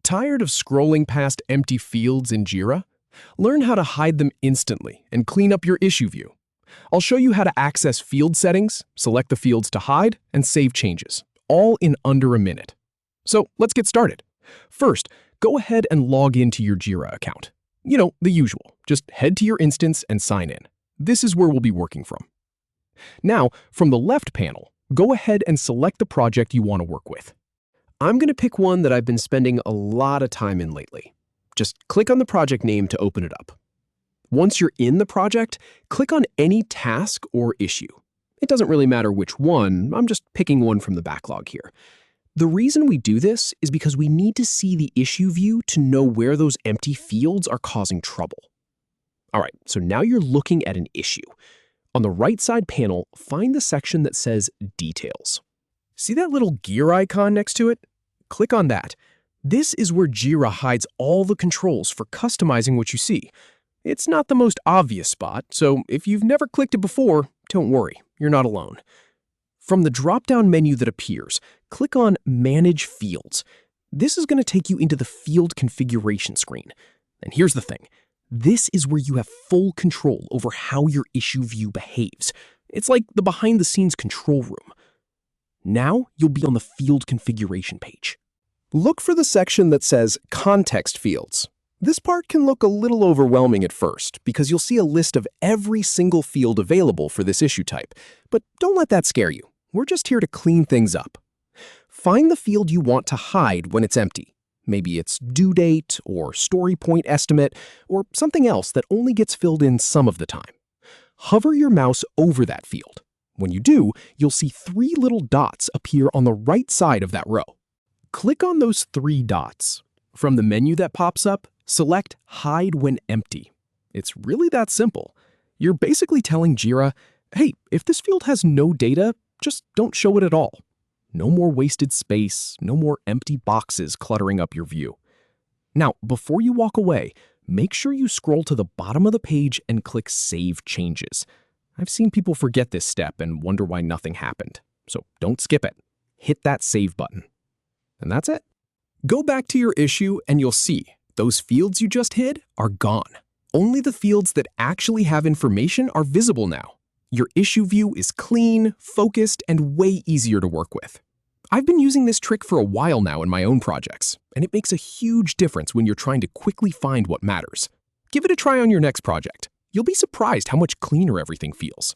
Tired of scrolling past empty fields in Jira? Learn how to hide them instantly and clean up your issue view. I'll show you how to access field settings, select the fields to hide, and save changes, all in under a minute. So let's get started. First, go ahead and log into your Jira account. You know, the usual. Just head to your instance and sign in. This is where we'll be working from. Now, from the left panel, go ahead and select the project you want to work with. I'm going to pick one that I've been spending a lot of time in lately. Just click on the project name to open it up. Once you're in the project, click on any task or issue. It doesn't really matter which one, I'm just picking one from the backlog here. The reason we do this is because we need to see the issue view to know where those empty fields are causing trouble. All right, so now you're looking at an issue. On the right side panel, find the section that says Details. See that little gear icon next to it? Click on that. This is where Jira hides all the controls for customizing what you see. It's not the most obvious spot, so if you've never clicked it before, don't worry, you're not alone. From the drop-down menu that appears, click on Manage Fields. This is going to take you into the field configuration screen. And here's the thing. This is where you have full control over how your issue view behaves. It's like the behind-the-scenes control room. Now you'll be on the field configuration page. Look for the section that says Context Fields. This part can look a little overwhelming at first because you'll see a list of every single field available for this issue type. But don't let that scare you. We're just here to clean things up. Find the field you want to hide when it's empty. Maybe it's due date or story point estimate or something else that only gets filled in some of the time. Hover your mouse over that field. When you do, you'll see 3 little dots appear on the right side of that row. Click on those 3 dots. From the menu that pops up, select Hide When Empty. It's really that simple. You're basically telling Jira, hey, if this field has no data, just don't show it at all. No more wasted space, no more empty boxes cluttering up your view. Now, before you walk away, make sure you scroll to the bottom of the page and click Save Changes. I've seen people forget this step and wonder why nothing happened. So don't skip it. Hit that Save button. And that's it. Go back to your issue and you'll see those fields you just hid are gone. Only the fields that actually have information are visible now. Your issue view is clean, focused, and way easier to work with. I've been using this trick for a while now in my own projects, and it makes a huge difference when you're trying to quickly find what matters. Give it a try on your next project. You'll be surprised how much cleaner everything feels.